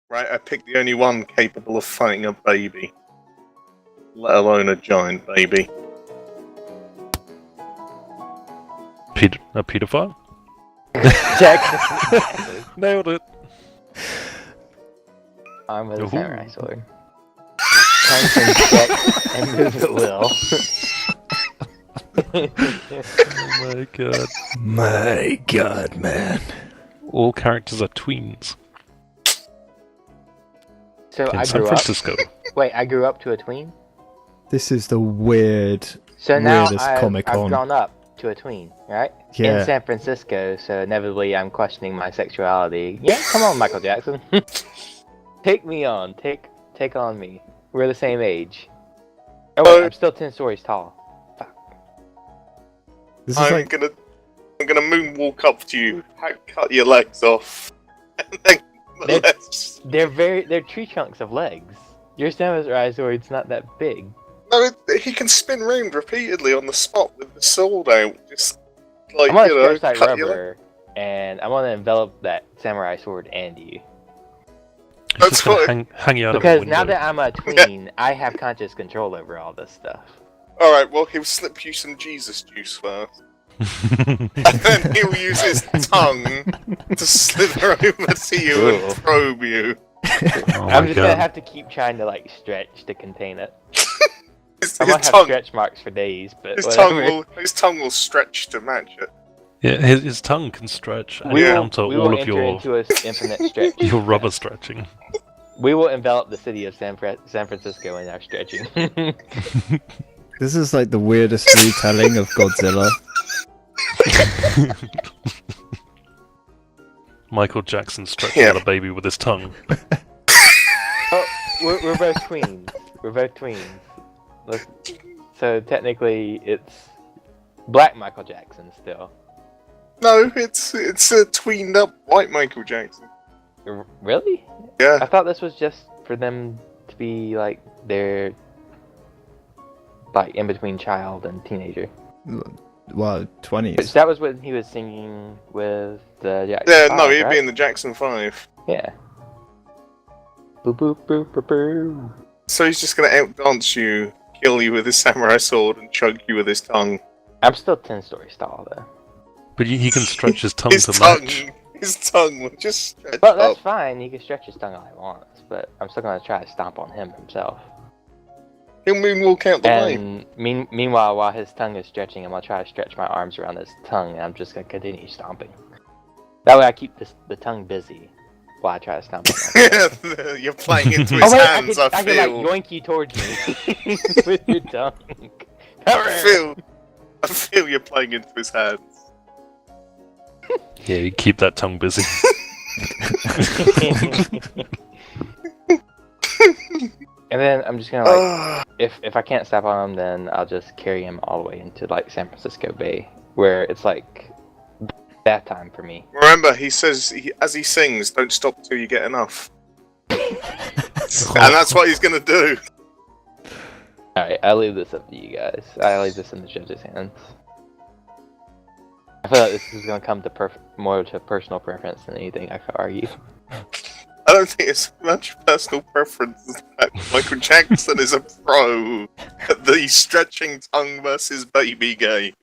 Right, I picked the only one capable of fighting a baby. Let alone a giant baby. A pedophile? Jackson. Nailed it. Arm with a Ooh. samurai sword. Time to inject and move at will. Oh my god. My god, man. All characters are tweens. So In I San grew up. Francisco. Wait, I grew up to a tween. This is the weirdest I've Comic-Con. grown up to a tween, right? Yeah. In San Francisco, so inevitably I'm questioning my sexuality. Yeah, come on, Michael Jackson. Take me on. Take on me. We're the same age. Oh wait, I'm still 10 stories tall. Fuck. This is I'm like gonna moonwalk up to you, cut your legs off, and then They're tree chunks of legs. Your samurai sword's not that big. No, he can spin round repeatedly on the spot with the sword out, just like, I'm gonna you know, stretch like cut your leg. rubber, and I'm gonna envelop that samurai sword and you. It's just gonna hang you out of a Because window. now that I'm a tween, I have conscious control over all this stuff. Alright, well, he'll slip you some Jesus juice first. And then he'll use his tongue to slither over to you Ooh. and probe you. Oh I'm my just god. gonna have to keep trying to like stretch to contain it. His, I his might have tongue, stretch marks for days, but his whatever. tongue will stretch to match it. Yeah, his tongue can stretch and We will counter all of enter your into an infinite stretch. your rubber stretching. We will envelop the city of San Francisco in our stretching. this is like the weirdest retelling of Godzilla. Michael Jackson stretching out a baby with his tongue. Oh, we're both tweens. We're both tweens. Look, so technically, it's Black Michael Jackson still. No, it's a tweened up white Michael Jackson. Really? Yeah. I thought this was just for them to be like they're like in between child and teenager. Well, 20s. That was when he was singing with the Jackson Yeah, 5, no, he'd right? be in the Jackson 5. Yeah. Boop boop boop boop boop. So he's just gonna outdance you, kill you with his samurai sword, and choke you with his tongue. I'm still 10 stories tall though. But he can stretch his tongue His to tongue, match. his tongue will just stretch Well, that's up. fine. He can stretch his tongue all he wants, but I'm still gonna try to stomp on him himself. He'll moonwalk out the way. And meanwhile, while his tongue is stretching, I'm gonna try to stretch my arms around his tongue, and I'm just gonna continue stomping. That way, I keep the tongue busy while I try to stomp on him. You're playing into his Oh wait, hands, I can like feel. yoink you towards me with your tongue. I feel you're playing into his hands. Yeah, you keep that tongue busy. And then I'm just gonna like, if I can't stop on him, then I'll just carry him all the way into like San Francisco Bay, where it's like bath time for me. Remember, he says, as he sings, don't stop till you get enough. And that's what he's gonna do. Alright, I leave this up to you guys. I leave this in the judges' hands. I feel like this is gonna come to more to personal preference than anything I could argue. I don't think it's much personal preference as that Michael Jackson is a pro at the stretching tongue versus baby game.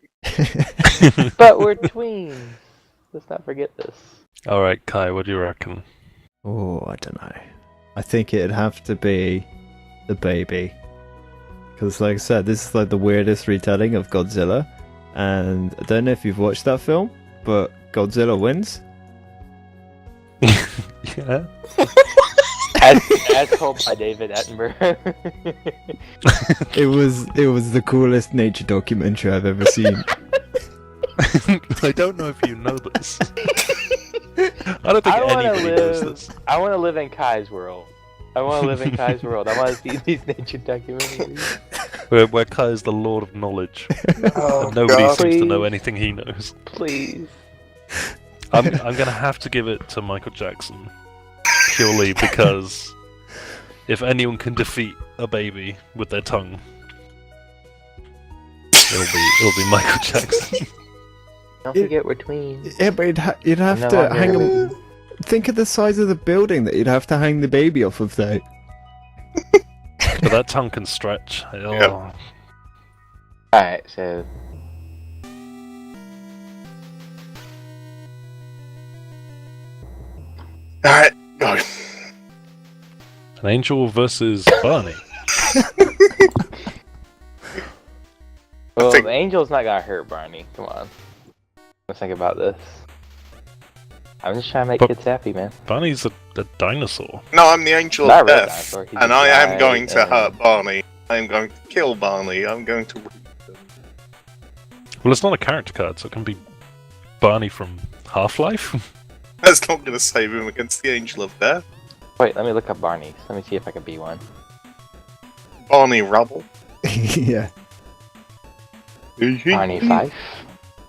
But we're tweens. Let's not forget this. Alright, Kai, what do you reckon? Oh, I don't know. I think it'd have to be the baby. Because, like I said, this is like the weirdest retelling of Godzilla. And I don't know if you've watched that film, but Godzilla wins. Yeah? As told by David Attenborough. It was the coolest nature documentary I've ever seen. I don't know if you know this. I don't think anybody knows this. I want to live in Kai's world. I want to live in Kai's world. I want to see these nature documentaries. Where Kai is the lord of knowledge. Oh, And nobody God. seems to know Please. anything he knows. Please. I'm gonna have to give it to Michael Jackson. Purely because if anyone can defeat a baby with their tongue, it'll be Michael Jackson. Don't forget we're tweens. Yeah, but you'd have No to longer hang him. tweens. think of the size of the building that you'd have to hang the baby off of, though. But that tongue can stretch. Oh. Yep. Alright, so Alright, go. An angel versus Barney. well, think- the angel's not gonna hurt Barney. Come on. Let's think about this. I'm just trying to make But- kids happy, man. Barney's a dinosaur. No, I'm the angel Not of a real death, dinosaur, he's and a I am guy, going to and- hurt Barney. I am going to kill Barney. I'm going to. Well, it's not a character card, so it can be Barney from Half-Life. That's not going to save him against the angel of death. Wait, let me look up Barney's. Let me see if I can be one. Barney Rubble. Yeah. Barney Fife.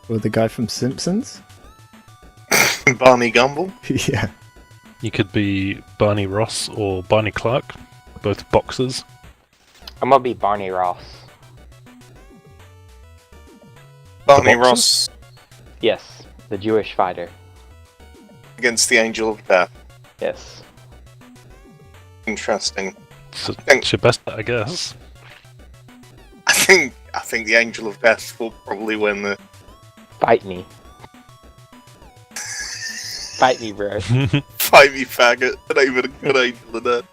Or the guy from Simpsons? Barney Gumble. Yeah. You could be Barney Ross or Barney Clark, both boxers. I'm gonna be Barney Ross. Barney boxer? Ross Yes, the Jewish fighter. against the angel of death. Yes. Interesting. It's your best bet, I guess. I think the angel of death will probably win the. Fight me. Fight me, bro. Fight me, faggot. That ain't even a good angel of death.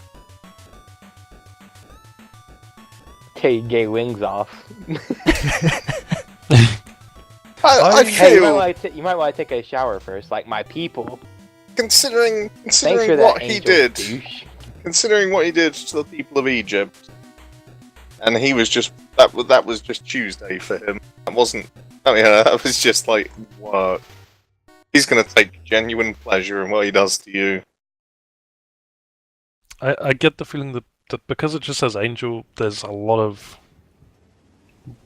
Take gay wings off. I Hey, feel you might want to take a shower first, like my people. considering Thanks for what that, he angel did. douche. Considering what he did to the people of Egypt, and he was just that was just Tuesday for him. That wasn't. Oh yeah, that was just like work. He's gonna take genuine pleasure in what he does to you. I get the feeling that because it just says angel, there's a lot of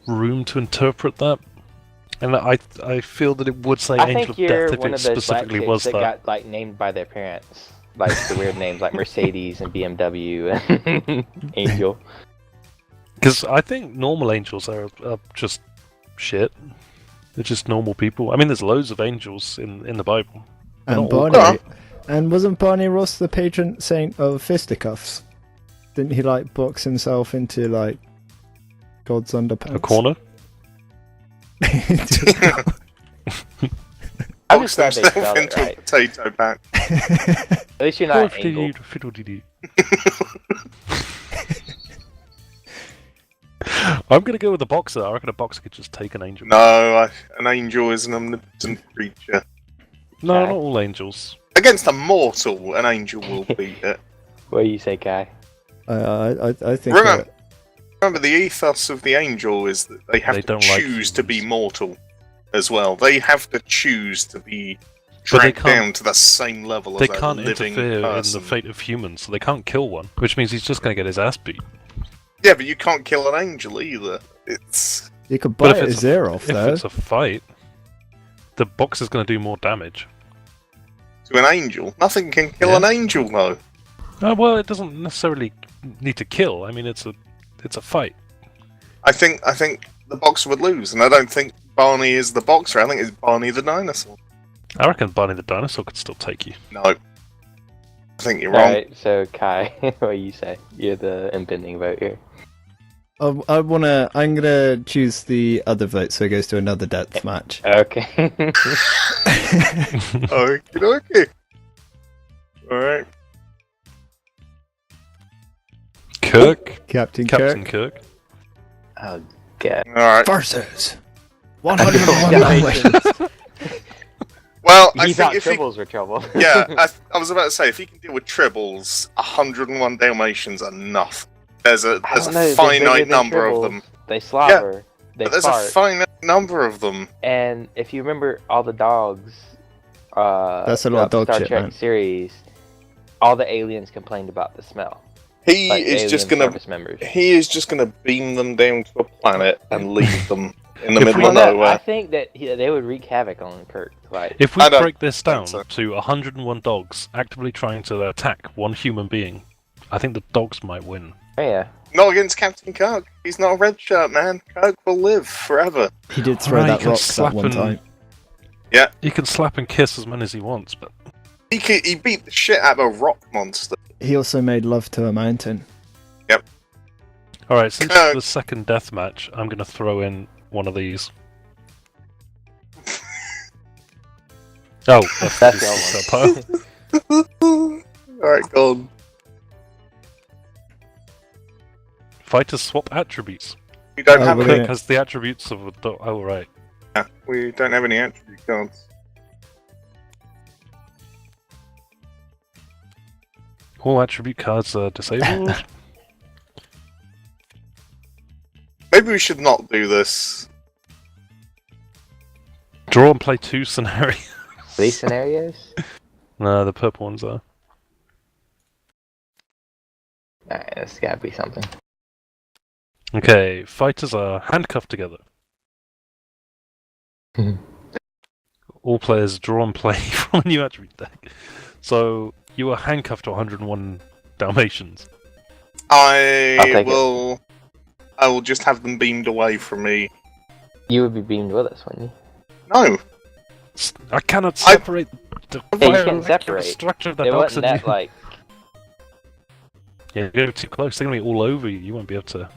room to interpret that. And I feel that it would say I angel think of you're death if one it of those black specifically chicks was that that. got like named by their parents, like the weird names like Mercedes and BMW and Angel. Because I think normal angels are just shit. They're just normal people. I mean, there's loads of angels in the Bible. They're And not all Barney. bad. And wasn't Barney Ross the patron saint of fisticuffs? Didn't he like box himself into like God's underpants? A corner. I'm Box just glad they himself spelled it into a right. potato pack. At least you're not an angle. I'm gonna go with the boxer. I reckon a boxer could just take an angel. No, an angel is an omnipotent creature. No, Okay. not all angels. Against a mortal, an angel will beat it. What do you say, Kai? I think. Remember, the ethos of the angel is that they have They to don't like choose to be humans. mortal as well. They have to choose to be But they dragged can't- down to the same level They as a can't living interfere person. in the fate of humans, so they can't kill one. Which means he's just gonna get his ass beat. Yeah, but you can't kill an angel either. It's You could But bite if his it's ear off If though. it's a fight, the boxer's gonna do more damage. to an angel. Nothing can kill Yeah. an angel though. Well, it doesn't necessarily need to kill. I mean, it's a fight. I think the boxer would lose, and I don't think Barney is the boxer. I think it's Barney the dinosaur. I reckon Barney the dinosaur could still take you. No, I think you're wrong. Alright, so Kai, what do you say? You're the impending vote here. I'm gonna choose the other vote, so it goes to another death match. Okay. Okie dokie. Alright. Kirk, Captain Captain Kirk Kirk. Oh, God. Alright. versus 101 Dalmatians. Well, I He think thought if he... tribbles were trouble. Yeah, I was about to say, if he can deal with tribbles, 101 Dalmatians are nothing. There's a I don't know, there's a they're bigger finite than number of tribbles. them. They slobber. They But there's fart. a finite number of them. And if you remember all the dogs, That's a lot of throughout the dog Star shit, Trek man. series, all the aliens complained about the smell. He Like is just alien gonna service members. he is just gonna beam them down to a planet and leave them in the If middle we- of Well, no, I nowhere. think that they would wreak havoc on Kirk. Like, If we I don't break this down think to 101 dogs actively trying to attack one human being, I think the dogs might win. oh, yeah. Not against Captain Kirk. He's not a red shirt, man. Kirk will live forever. He did throw Alright, that you can rock that slap one and- time. He can slap and kiss as many as he wants, but He beat the shit out of a rock monster. He also made love to a mountain. Alright, since Kirk. the second death match, I'm gonna throw in one of these. Oh, That's the the pile. Alright, go on. Fighters swap attributes. We don't Oh, have we're any. Kirk has the attributes of a dog. Oh, right. We don't have any attribute cards. All attribute cards are disabled. Maybe we should not do this. Draw and play 2 scenarios. These scenarios? No, the purple ones are. Alright, this gotta be something. Okay, fighters are handcuffed together. All players draw and play from a new attribute deck. So, you are handcuffed to 101 Dalmatians. I'll I take will just have them beamed away from me. You would be beamed with us, wouldn't you? No. I cannot separate the Yeah, you fire can't separate. structure of the It dogs. wasn't that like. Yeah, you go too close, they're going to be all over you. You won't be able to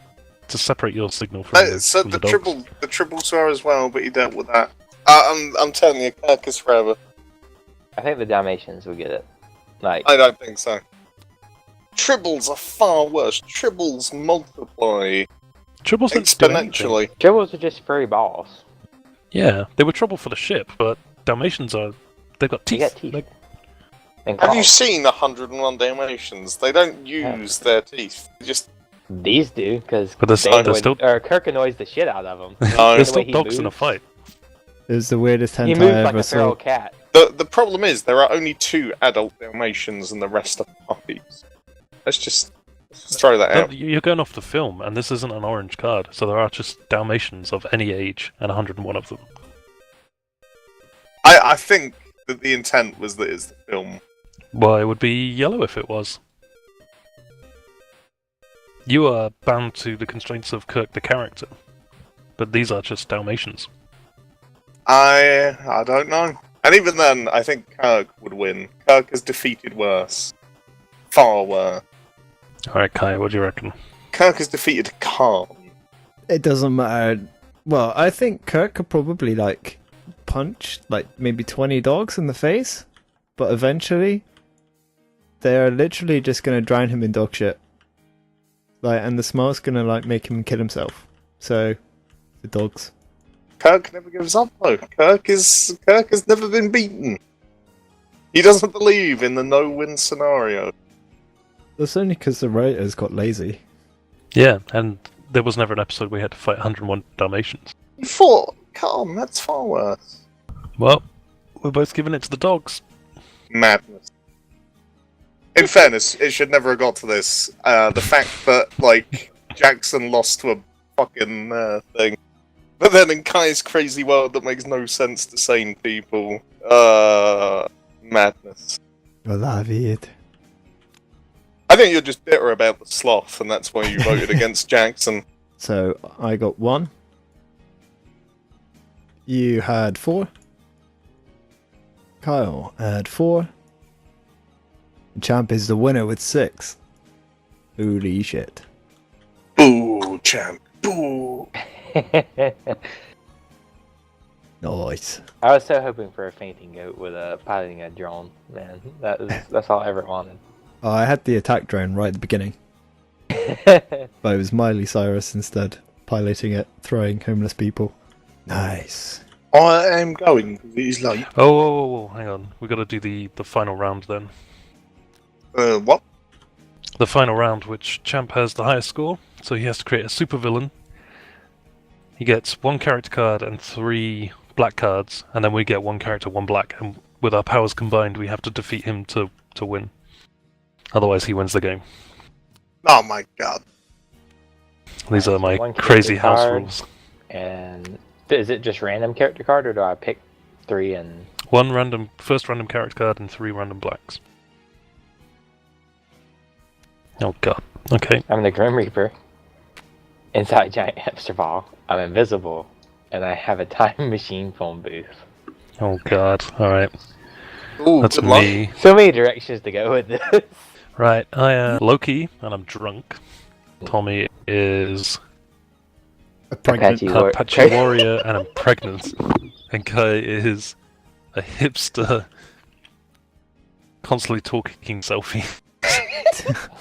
separate your signal from, So from the dogs. tribbles are as well, but he dealt with that. I'm telling you, Kirk is forever. I think the Dalmatians will get it. Like, I don't think so. Tribbles are far worse. Tribbles multiply Tribbles don't do anything. exponentially. Tribbles are just furry balls. Yeah, they were trouble for the ship, but Dalmatians are... They've got They teeth. got teeth. Like, And Have you claws. seen 101 Dalmatians? They don't use their teeth. They just These do, because But they're still- Kirk annoys the shit out of them. no. they're the way still he dogs in a moves. fight. It was the weirdest He hentai moves I like ever a feral saw. cat. The problem is there are only 2 adult Dalmatians and the rest are puppies. Let's just throw that out. But you're going off the film, and this isn't an orange card, so there are just Dalmatians of any age, and 101 of them. I think that the intent was that it's the film. Well, it would be yellow if it was. You are bound to the constraints of Kirk the character, but these are just Dalmatians. I don't know. And even then, I think Kirk would win. Kirk has defeated worse. Far worse. Alright, Kai, what do you reckon? Kirk has defeated Khan. It doesn't matter. Well, I think Kirk could probably like punch like maybe 20 dogs in the face, but eventually they're literally just gonna drown him in dog shit. Like, and the smart's gonna like make him kill himself. So, the dogs. Kirk never gives up though. Kirk has never been beaten. He doesn't believe in the no-win scenario. That's only because the writers got lazy. Yeah, and there was never an episode where we had to fight 101 Dalmatians. He fought Khan. That's far worse. Well, we're both giving it to the dogs. Madness. In fairness, it should never have got to this. The fact that, like, Jackson lost to a fucking thing. But then in Kai's crazy world that makes no sense to sane people. Madness. I love it. I think you're just bitter about the sloth, and that's why you voted against Jackson. So, I got 1. You had 4. Kyle had 4. Champ is the winner with 6. Holy shit. Boo, champ. Boo. Nice. I was so hoping for a fainting goat with a piloting a drone. Man, that's all I ever wanted. Oh, I had the attack drone right at the beginning, but it was Miley Cyrus instead, piloting it, throwing homeless people. Nice. I am going, because it is late. Oh, whoa, whoa, whoa, hang on. We gotta do the final round then. What? The final round, which Champ has the highest score, so he has to create a supervillain. He gets 1 character card and 3 black cards, and then we get 1 character, 1 black, and with our powers combined, we have to defeat him to win. Otherwise, he wins the game. Oh my god. These are my 1 crazy character house card. rules. And is it just random character card, or do I pick 3 and... 1 first random character card and 3 random blacks. Oh god. Okay. I'm the Grim Reaper. Inside a giant hamster ball. I'm invisible. And I have a time machine phone booth. Oh god. Alright. Ooh, That's good luck. me. So many directions to go with this. Right, I am Loki, and I'm drunk. Tommy is A pregnant. Apache warrior, and I'm pregnant. And Kai is a hipster, constantly talking selfie.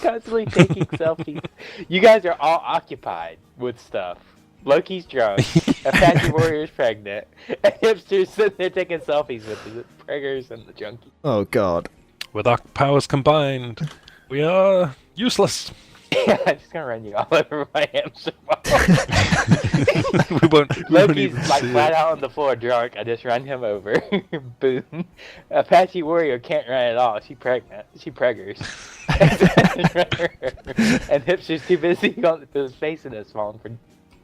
Constantly taking selfies. You guys are all occupied with stuff. Loki's drunk, Apache Warrior's pregnant, and hipsters sitting there taking selfies with the preggers and the junkies. Oh god. With our powers combined, we are useless. Yeah, I'm just gonna run you all over my hamster ball. we won't Loki's even like see flat it. out on the floor drunk. I just run him over. Boom. Apache Warrior can't run at all. She pregnant. She preggers. And hipster's too busy on his face in his phone for.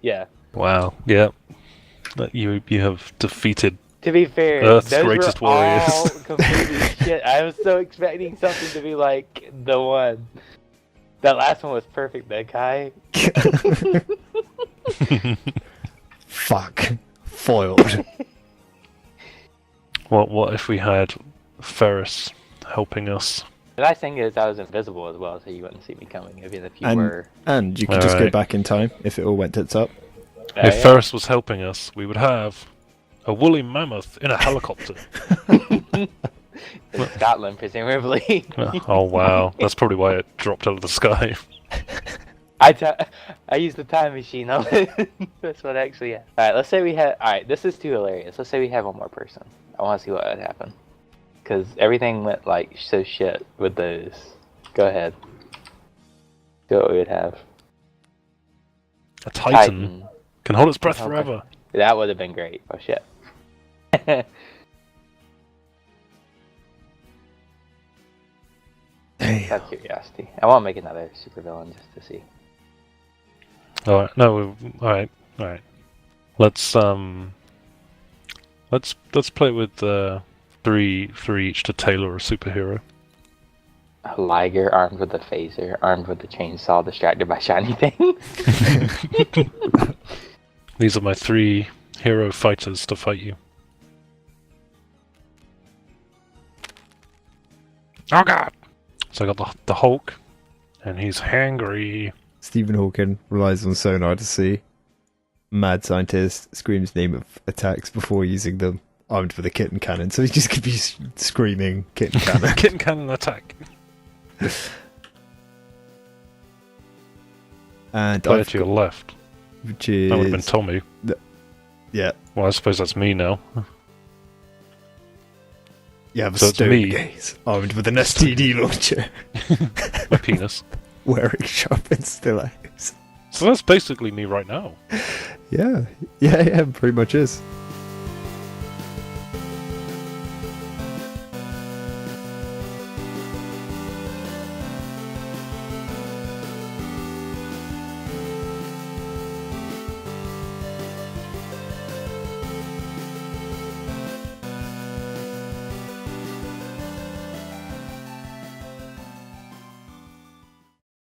Yeah. Wow, yeah. You have defeated. To be fair, Earth's those greatest were all warriors. completely shit. I was so expecting something to be like the one. That last one was perfect, that guy. Fuck. Foiled. What if we had Ferris helping us? The nice thing is I was invisible as well, so you wouldn't see me coming, even if you And- were. And you could just go Alright. back in time if it all went tits up. If Yeah. Ferris was helping us, we would have a woolly mammoth in a helicopter. In Scotland, presumably. Oh wow, that's probably why it dropped out of the sky. I used the time machine on it. That's what actually happened. Alright, let's say we had. Alright, this is too hilarious. Let's say we have one more person. I want to see what would happen. Because everything went like so shit with those. Go ahead. See what we would have. A titan can hold its breath Okay. forever. That would have been great. Oh shit. Damn. Out of curiosity. I want to make another supervillain just to see. Alright, no, alright. Let's play with three each to tailor a superhero. A Liger armed with a phaser, armed with a chainsaw, distracted by shiny things. These are my 3 hero fighters to fight you. Oh god! So I got the Hulk, and he's hangry. Stephen Hawking relies on sonar to see. Mad scientist screams name of attacks before using them. Armed with a kitten cannon, so he just could be screaming kitten cannon. Kitten cannon attack. And Player I've to your got, left. which That would have been is Tommy. yeah, Well, I suppose that's me now. you have a So it's stone me. gaze, armed with an STD launcher, My penis. wearing sharpened stilettos. So that's basically me right now. Yeah, pretty much is.